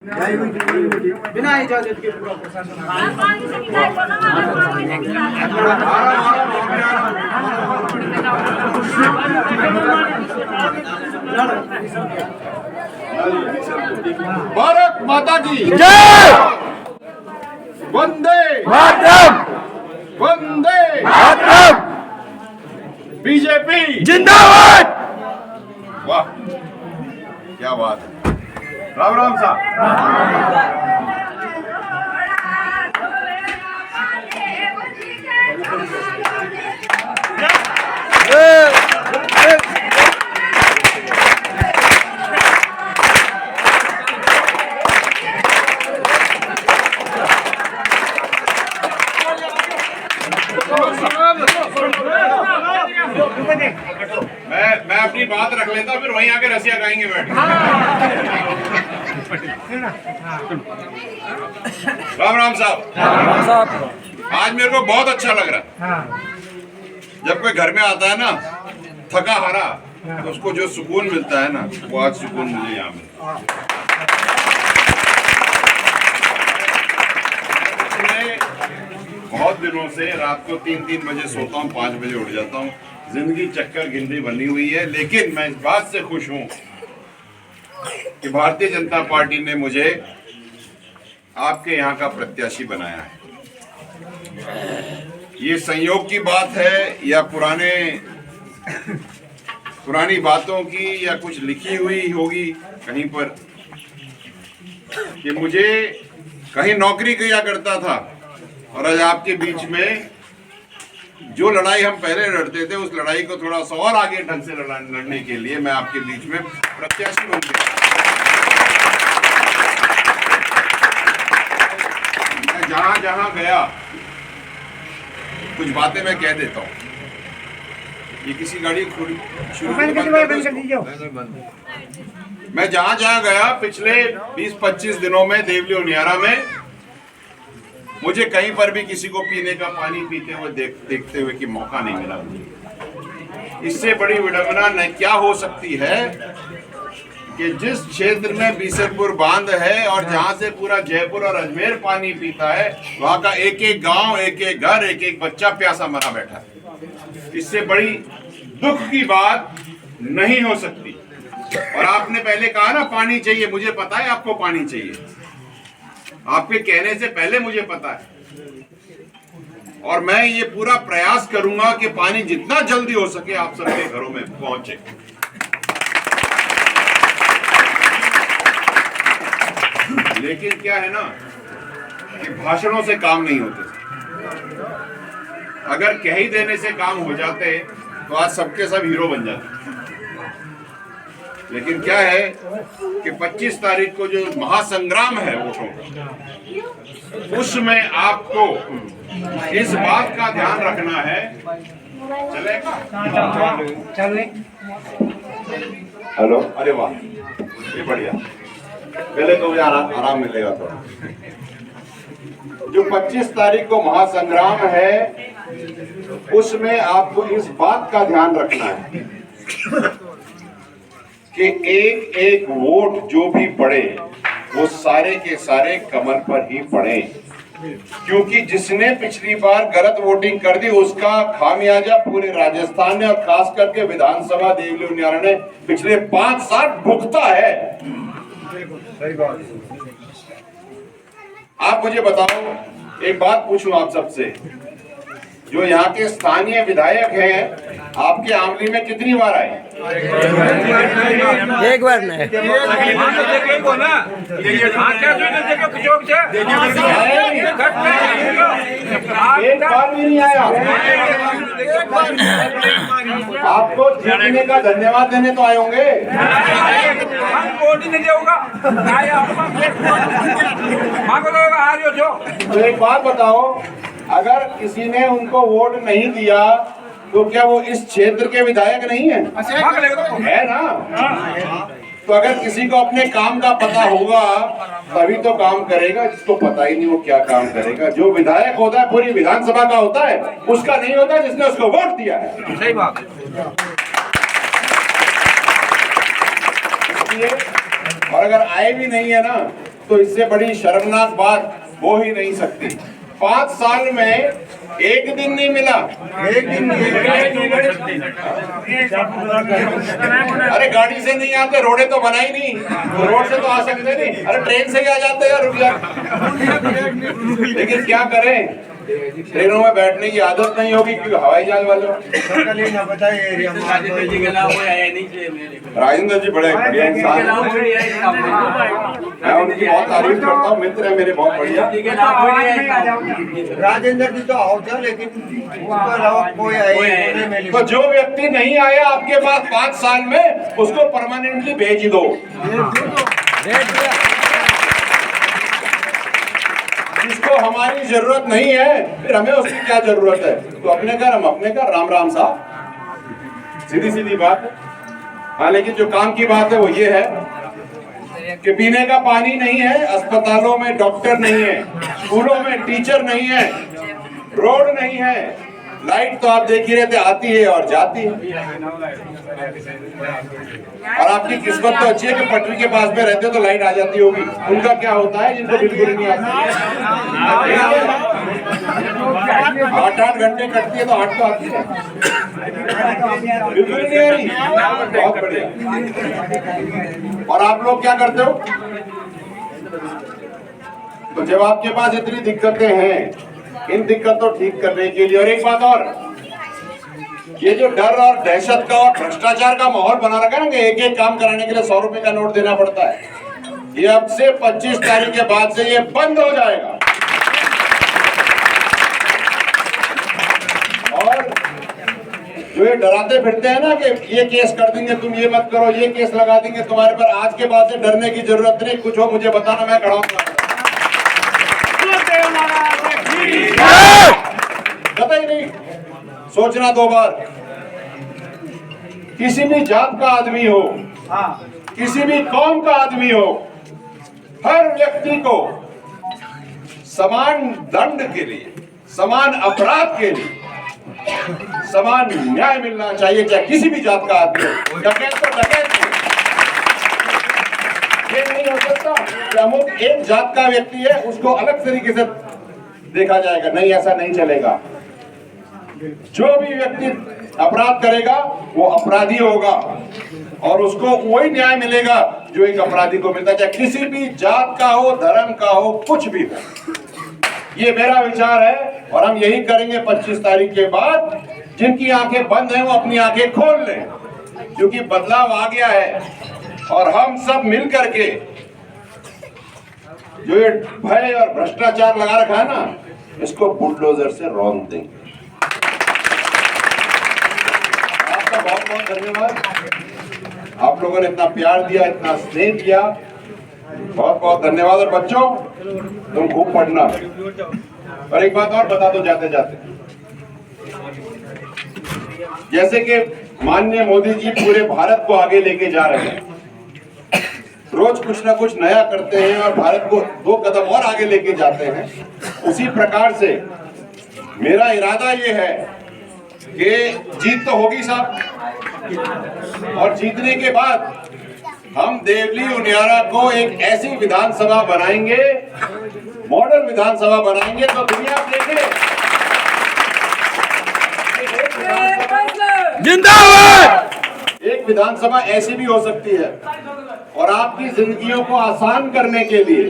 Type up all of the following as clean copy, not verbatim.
बिना इजाजत के पूरा प्रशासन भारत माता की जय। वंदे मातरम। वंदे मातरम। बीजेपी जिंदाबाद। वाह क्या बात है। राम राम साहब। मैं अपनी बात रख लेता फिर वहीं आके रसिया गाएंगे बैठ। राम राम साहब। आज मेरे को बहुत अच्छा लग रहा है। जब कोई घर में आता है ना थका हारा तो उसको जो सुकून मिलता है ना वो आज सुकून मुझे यहाँ मिला। बहुत दिनों से रात को 3-3 बजे सोता हूँ, 5 बजे उठ जाता हूँ। जिंदगी चक्कर गिनती बनी हुई है, लेकिन मैं इस बात से खुश हूँ कि भारतीय जनता पार्टी ने मुझे आपके यहाँ का प्रत्याशी बनाया है। ये संयोग की बात है या पुरानी बातों की या कुछ लिखी हुई होगी कहीं पर कि मुझे कहीं नौकरी किया करता था और आज आपके बीच में जो लड़ाई हम पहले लड़ते थे उस लड़ाई को थोड़ा सा और आगे ढंग से लड़ने के लिए मैं आपके बीच में प्रत्याशी बन गया। मैं जहां जहां गया कुछ बातें मैं कह देता हूँ। ये किसी गाड़ी शुरू मैं जहां जहां गया पिछले 20-25 दिनों में देवली उनियारा में मुझे कहीं पर भी किसी को पीने का पानी पीते हुए देखते हुए कि मौका नहीं मिला। इससे बड़ी विडंबना क्या हो सकती है कि जिस क्षेत्र में बीसलपुर बांध है और जहां से पूरा जयपुर और अजमेर पानी पीता है वहां का एक एक गांव, एक एक घर, एक एक बच्चा प्यासा मरा बैठा है। इससे बड़ी दुख की बात नहीं हो सकती। और आपने पहले कहा ना पानी चाहिए, मुझे पता है आपको पानी चाहिए, आपके कहने से पहले मुझे पता है। और मैं ये पूरा प्रयास करूंगा कि पानी जितना जल्दी हो सके आप सबके घरों में पहुंचे। लेकिन क्या है ना कि भाषणों से काम नहीं होते। अगर कह ही देने से काम हो जाते तो आज सबके सब हीरो बन जाते। लेकिन क्या है कि 25 तारीख को जो महासंग्राम है वोटों का, उसमें आपको इस बात का ध्यान रखना है। चले हेलो, अरे वाह ये बढ़िया, गले को भी आराम मिलेगा थोड़ा। जो 25 तारीख को महासंग्राम है उसमें आपको इस बात का ध्यान रखना है कि एक एक वोट जो भी पड़े वो सारे के सारे कमल पर ही पड़े, क्योंकि जिसने पिछली बार गलत वोटिंग कर दी उसका खामियाजा पूरे राजस्थान ने और खास करके विधानसभा देवली उनियारा ने पिछले 5 साल भुगता है। आप मुझे बताओ, एक बात पूछूं आप सबसे, जो यहाँ के स्थानीय विधायक हैं आपके आमली में कितनी बार आए? एक बार नहीं। एक बार भी नहीं आया। आपको जीतने का धन्यवाद देने तो आए होंगे। तो एक बात बताओ, अगर किसी ने उनको वोट नहीं दिया तो क्या वो इस क्षेत्र के विधायक नहीं है? है ना? तो अगर किसी को अपने काम का पता होगा तभी तो काम करेगा, जिसको पता ही नहीं वो क्या काम करेगा। जो विधायक होता है पूरी विधानसभा का होता है, उसका नहीं होता जिसने उसको वोट दिया है। सही बात। और अगर आए भी नहीं है ना तो इससे बड़ी शर्मनाक बात हो ही नहीं सकती। 5 साल में एक दिन नहीं मिला, एक दिन नहीं। अरे गाड़ी से नहीं आते, रोडे तो बना ही नहीं, रोड से तो आ सकते नहीं। अरे ट्रेन से ही आ जाते यार, रुक जा। लेकिन क्या करें, ट्रेनों में बैठने की आदत नहीं होगी क्योंकि हवाई जहाज वालों। राजेंद्र जी बड़े बढ़िया इंसान, मैं उनकी बहुत तारीफ करता हूँ, मित्र है मेरे बहुत बढ़िया। राजेंद्र जी तो आओ, लेकिन उसके अलावा कोई आए। तो जो व्यक्ति नहीं आया आपके पास 5 साल में, उसको परमानेंटली भेज दो। जिसको हमारी जरूरत नहीं है, फिर हमें उसकी क्या जरूरत है? तो अपने घर हम अपने घर, राम राम साहब, सीधी सीधी बात है। हाँ, लेकिन जो काम की बात है वो ये है कि पीने का पानी नहीं है, अस्पतालों में डॉक्टर नहीं है, स्कूलों में टीचर नहीं है, रोड नहीं है, लाइट तो आप देख ही रहे थे, आती है और जाती है। और आपकी किस्मत तो अच्छी है कि पटरी के पास में रहते हो तो लाइट आ जाती होगी। उनका क्या होता है जिनको बिल्कुल नहीं आती? 8-8 घंटे कटती है तो 8 तो आती है, बिल्कुल नहीं आ रही। बहुत बढ़िया। और आप लोग क्या करते हो? तो जब आपके पास इतनी दिक्कतें हैं, इन दिक्कतों ठीक करने के लिए, और एक बात और, ये जो डर और दहशत का और भ्रष्टाचार का माहौल बना रखा है ना कि एक एक काम कराने के लिए 100 रुपए का नोट देना पड़ता है, ये अब से 25 तारीख के बाद से ये बंद हो जाएगा। और जो ये डराते फिरते हैं ना कि ये केस कर देंगे, तुम ये मत करो, ये केस लगा देंगे तुम्हारे पर, आज के बाद से डरने की जरूरत नहीं। कुछ हो मुझे बताना, मैं खड़ा हूं। कतई नहीं सोचना 2 बार। किसी भी जात का आदमी हो, किसी भी कौम का आदमी हो, हर व्यक्ति को समान दंड के लिए, समान अपराध के लिए समान न्याय मिलना चाहिए, चाहे किसी भी जात का आदमी हो। डकैत तो डकैत, ये नहीं हो सकता कि अमुक एक जात का व्यक्ति है उसको अलग तरीके से देखा जाएगा। नहीं, ऐसा नहीं चलेगा। जो भी व्यक्ति अपराध करेगा वो अपराधी होगा और उसको वही न्याय मिलेगा जो एक अपराधी को मिलता है, चाहे किसी भी जात का हो, धर्म का हो, कुछ भी हो। ये मेरा विचार है और हम यही करेंगे 25 तारीख के बाद। जिनकी आंखें बंद हैं वो अपनी आंखें खोल लें, क्योंकि बदलाव आ गया है और हम सब मिल करके जो ये भय और भ्रष्टाचार लगा रखा है ना, इसको बुलडोजर से रौंद देंगे। आपका बहुत बहुत धन्यवाद। आप लोगों ने इतना प्यार दिया, इतना स्नेह दिया, बहुत बहुत धन्यवाद। और बच्चों, तुम खूब पढ़ना। और एक बात और बता दो जाते जाते, जैसे कि माननीय मोदी जी पूरे भारत को आगे लेके जा रहे हैं, रोज कुछ ना कुछ नया करते हैं और भारत को 2 कदम और आगे लेके जाते हैं, उसी प्रकार से मेरा इरादा ये है कि जीत तो होगी साहब, और जीतने के बाद हम देवली उनियारा को एक ऐसी विधानसभा बनाएंगे, मॉडल विधानसभा बनाएंगे, तो दुनिया देखे जिंदाबाद। एक विधानसभा ऐसी भी हो सकती है। और आपकी जिंदगियों को आसान करने के लिए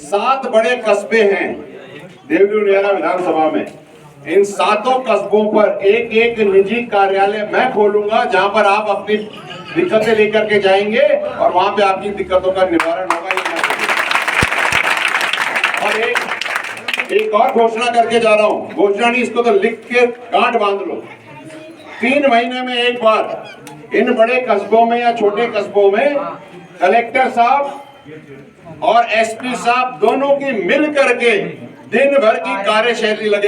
7 बड़े कस्बे हैं देवली उनियारा विधानसभा में। इन 7 कस्बों पर एक एक निजी कार्यालय मैं खोलूंगा, जहां पर आप अपनी दिक्कतें लेकर के जाएंगे और वहां पे आपकी दिक्कतों का निवारण होगा। और एक और घोषणा करके जा रहा हूं, घोषणा नहीं, इसको तो लिख के गांठ बांध लो। 3 महीने में एक बार इन बड़े कस्बों में या छोटे कस्बों में कलेक्टर साहब और एसपी साहब दोनों की मिल करके दिन भर की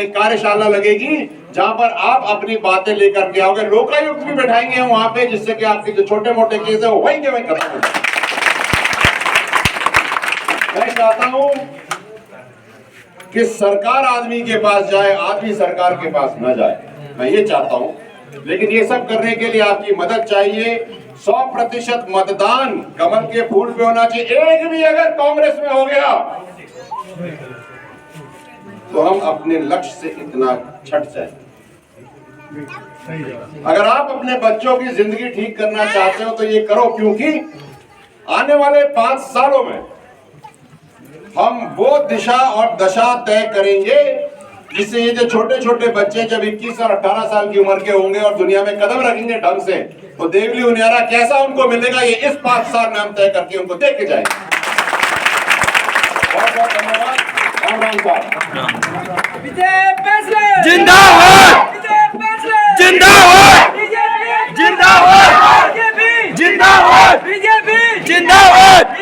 कार्यशाला लगेगी, जहां पर आप अपनी बातें लेकर के आओगे। लोकायुक्त भी बैठाएंगे वहां पे, जिससे कि आपके जो छोटे मोटे केस है वो वहीं के वहीं खत्म हो जाए। मैं चाहता हूं कि सरकार आदमी के पास जाए, आदमी सरकार के पास न जाए, मैं ये चाहता हूं। लेकिन ये सब करने के लिए आपकी मदद चाहिए, 100% मतदान कमल के फूल पे होना चाहिए। एक भी अगर कांग्रेस में हो गया तो हम अपने लक्ष्य से इतना छट जाए। अगर आप अपने बच्चों की जिंदगी ठीक करना चाहते हो तो ये करो, क्योंकि आने वाले 5 सालों में हम वो दिशा और दशा तय करेंगे जिससे ये जो छोटे छोटे बच्चे जब 21 और 18 साल की उम्र के होंगे और दुनिया में कदम रखेंगे ढंग से, तो देवली उनियारा कैसा उनको मिलेगा ये इस 5 साल में हम तय करके उनको देख के जाएंगे। बहुत बहुत धन्यवाद। राम राम साहब। जिंदाबाद जिंदाबाद जिंदाबाद जिंदाबाद जिंदाबाद